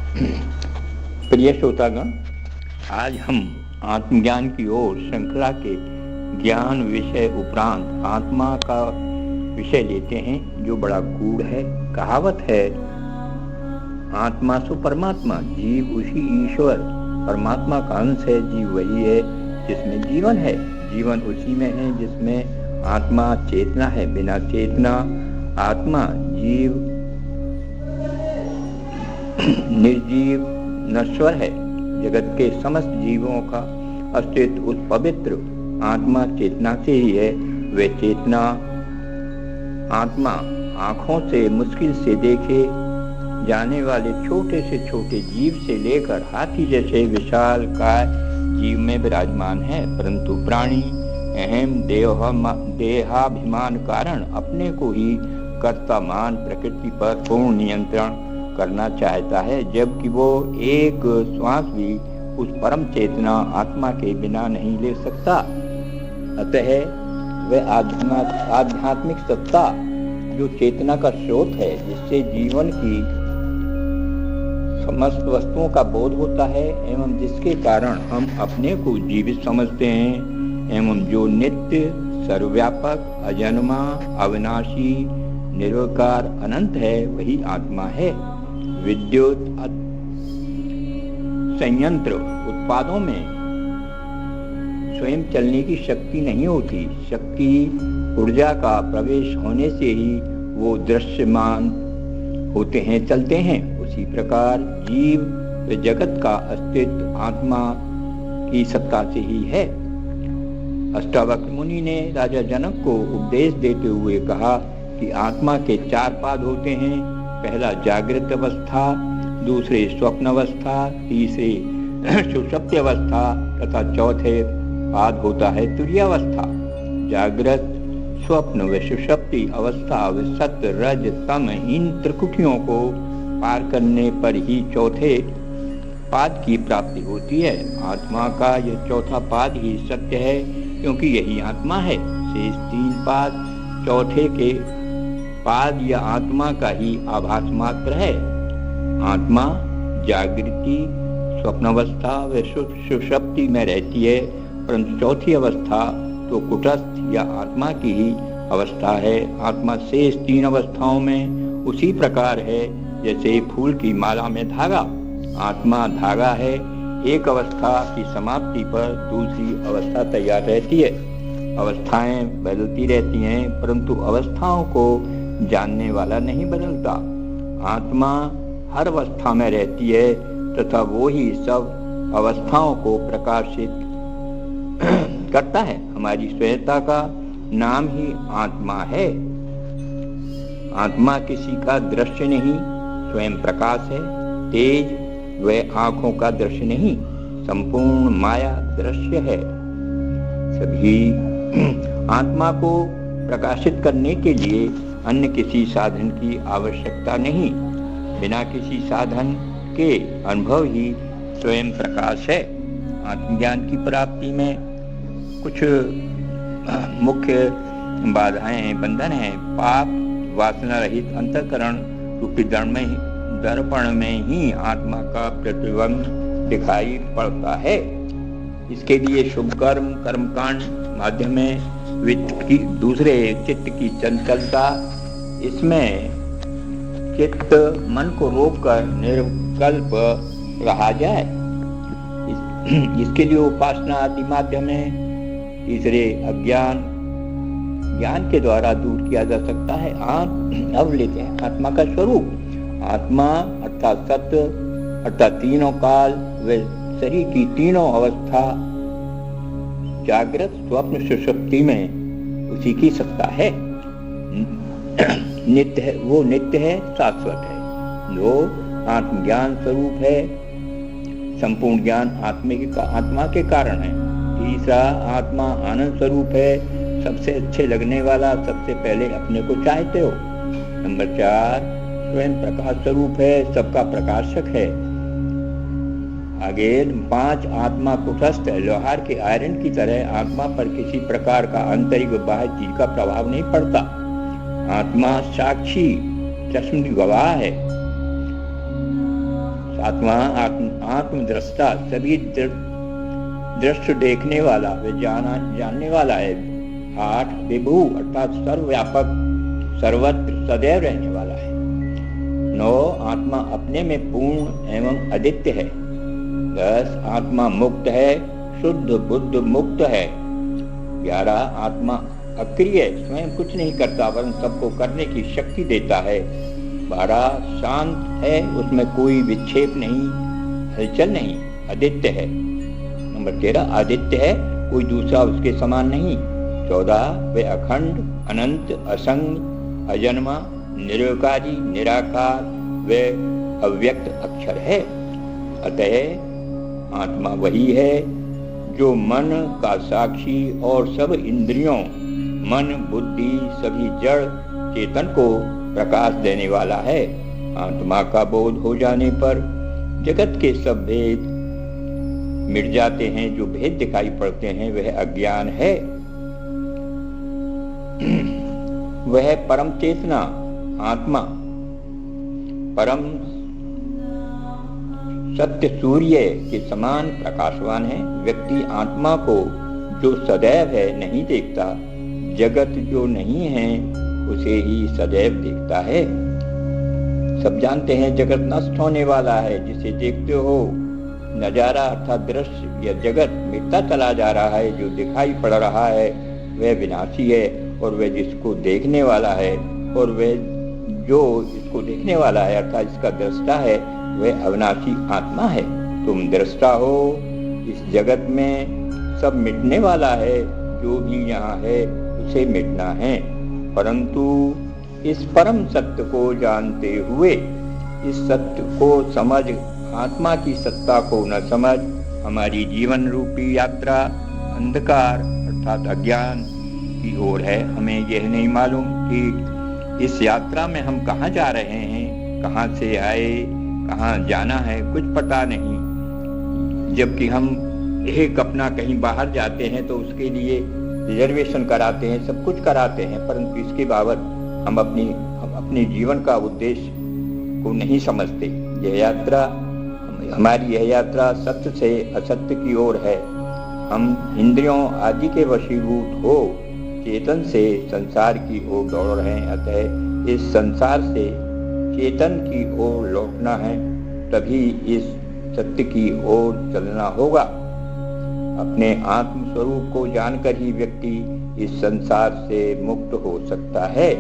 प्रिय श्रोतागण, आज हम आत्मज्ञान की ओर श्रृंखला के ज्ञान विषय उपरांत आत्मा का विषय लेते हैं, जो बड़ा गूढ़ है। कहावत है, आत्मा सो परमात्मा, जीव उसी ईश्वर। परमात्मा का अंश है, जीव वही है जिसमें जीवन है। जीवन उसी में है जिसमें आत्मा चेतना है। बिना चेतना आत्मा जीव निर्जीव नश्वर है। जगत के समस्त जीवों का अस्तित्व उस पवित्र आत्मा चेतना से ही है। वे चेतना आत्मा आँखों से मुश्किल से देखे जाने वाले छोटे से छोटे जीव से लेकर हाथी जैसे विशाल काय जीव में विराजमान है। परंतु प्राणी अहम देहाभिमान कारण अपने को ही कर्ता मान प्रकृति पर पूर्ण नियंत्रण करना चाहता है, जबकि वो एक श्वास भी उस परम चेतना आत्मा के बिना नहीं ले सकता। अतः वह आध्यात्मिक सत्ता जो चेतना का स्रोत है, जिससे जीवन की समस्त वस्तुओं का बोध होता है एवं जिसके कारण हम अपने को जीवित समझते हैं, एवं जो नित्य सर्वव्यापक अजन्मा अविनाशी निर्विकार अनंत है, वही आत्मा है। विद्युत संयंत्र उत्पादों में स्वयं चलने की शक्ति नहीं होती। शक्ति ऊर्जा का प्रवेश होने से ही वो दृश्यमान होते हैं, चलते हैं। उसी प्रकार जीव व जगत का अस्तित्व आत्मा की सत्ता से ही है। अष्टावक्र मुनि ने राजा जनक को उपदेश देते हुए कहा कि आत्मा के 4 पाद होते हैं। पहला जागृत अवस्था, दूसरे स्वप्न अवस्था, तीसरे सुषुप्ति अवस्था तथा चौथे पाद होता है तुरीयावस्था। जागृत, स्वप्न व सुषुप्ति अवस्था व सत्य रज तम इन त्रिकुटियों को पार करने पर ही चौथे पाद की प्राप्ति होती है। आत्मा का यह चौथा पाद ही सत्य है, क्योंकि यही आत्मा है। शेष 3 पाद चौथे के पाद या आत्मा का ही आभास मात्र है। आत्मा जागृति, स्वप्नावस्था व सुषुप्ति में रहती है, परंतु चौथी अवस्था तो कुटस्थ या आत्मा की ही अवस्था है। आत्मा शेष 3 अवस्थाओं में उसी प्रकार है जैसे फूल की माला में धागा। आत्मा धागा है। एक अवस्था की समाप्ति पर दूसरी अवस्था तैयार रहती है। अवस्थाएं बदलती रहती हैं, परंतु अवस्थाओं को जानने वाला नहीं बदलता। आत्मा हर अवस्था में रहती है तथा वो ही सब अवस्थाओं को प्रकाशित करता है। हमारी स्वयंता का नाम ही आत्मा है। आत्मा किसी का दृश्य नहीं, स्वयं प्रकाश है। तेज व आंखों का दृश्य नहीं, संपूर्ण माया दृश्य है। सभी आत्मा को प्रकाशित करने के लिए अन्य किसी साधन की आवश्यकता नहीं। बिना किसी साधन के अनुभव ही स्वयं प्रकाश है। आत्मज्ञान की प्राप्ति में कुछ मुख्य बाधाएं, बंधन हैं। पाप वासना रहित अंतःकरण रूपी दर्पण में ही आत्मा का प्रतिबिंब दिखाई पड़ता है। इसके लिए शुभ कर्म, कर्मकांड माध्यम में दूसरे चित्त की चंचलता, इसमें चित्त मन को रोककर निर्विकल्प रहा जाए, इसके लिए उपासना आदि माध्यम है। तीसरे अज्ञान ज्ञान के द्वारा दूर किया जा सकता है। अब लेते हैं आत्मा का स्वरूप। आत्मा अर्थात सत्य अर्थात तीनों काल व शरीर की तीनों अवस्था जागृत, स्वप्न, सुषुप्ति में उसी की सत्ता है। नित्य है, वो नित्य है, शाश्वत है, जो आत्मज्ञान स्वरूप है। संपूर्ण ज्ञान आत्मा के कारण है। तीसरा, आत्मा आनंद स्वरूप है, सबसे अच्छे लगने वाला, सबसे पहले अपने को चाहते हो। नंबर 4, स्वयं प्रकाश स्वरूप है, सबका प्रकाशक है। आगे 5, आत्मा कुटस्थ है, लोहार के आयरन की तरह आत्मा पर किसी प्रकार का आंतरिक व बाह्य चीज का प्रभाव नहीं पड़ता। आत्मा साक्षी चश्म गवाह है। आत्मा आत्मदृष्टा, सभी दृष्ट देखने वाला, वे जानने वाला है। 8 विभू अर्थात सर्वव्यापक, सर्वत्र सदैव रहने वाला है। 9 आत्मा अपने में पूर्ण एवं अद्वितीय है। 10 आत्मा मुक्त है, शुद्ध बुद्ध मुक्त है। 11 आत्मा अक्रिय, स्वयं कुछ नहीं करता वरन सबको करने की शक्ति देता है। 12 शांत है, उसमें कोई विक्षेप नहीं, हलचल नहीं, अद्वितीय है। नंबर 13 आदित्य है, कोई दूसरा उसके समान नहीं। 14 वे अखंड, अनंत, असंग, अजन्मा, निरवकारी, निराकार, वे अव्यक्त अक्षर है। अतः आत्मा वही है जो मन का साक्षी और सब इंद्रियों, मन, बुद्धि, सभी जड़ चेतन को प्रकाश देने वाला है। आत्मा का बोध हो जाने पर जगत के सब भेद मिट जाते हैं। जो भेद दिखाई पड़ते हैं वह अज्ञान है। वह परम चेतना आत्मा, परम सत्य सूर्य के समान प्रकाशवान है। व्यक्ति आत्मा को जो सदैव है नहीं देखता, जगत जो नहीं है उसे ही सदैव देखता है। सब जानते हैं जगत नष्ट होने वाला है। जिसे देखते हो नजारा अर्थात दृश्य या जगत मिटता चला जा रहा है। जो दिखाई पड़ रहा है वह विनाशी है, और वह जिसको देखने वाला है, और वह जो इसको देखने वाला है अर्थात इसका दृष्टा है, वह अविनाशी आत्मा है। तुम दृष्टा हो। इस जगत में सब मिटने वाला है। जो भी यहाँ है उसे मिटना है, परंतु इस परम सत्य को जानते हुए, इस सत्य को समझ, आत्मा की सत्ता को न समझ, हमारी जीवन रूपी यात्रा अंधकार अर्थात अज्ञान की ओर है। हमें यह नहीं मालूम कि इस यात्रा में हम कहाँ जा रहे हैं, कहाँ से आए, कहाँ जाना है, कुछ पता नहीं। जबकि हम एक अपना कहीं बाहर जाते हैं तो उसके लिए रिजर्वेशन कराते हैं, सब कुछ कराते हैं, परंतु इसके बाबत हम अपने जीवन का उद्देश्य को नहीं समझते। हमारी यह यात्रा सत्य से असत्य की ओर है। हम इंद्रियों आदि के वशीभूत हो चेतन से संसार की ओर दौड़ रहे हैं। अतः इस संसार से चेतन की ओर लौटना है, तभी इस सत्य की ओर चलना होगा। अपने आत्म स्वरूप को जानकर ही व्यक्ति इस संसार से मुक्त हो सकता है।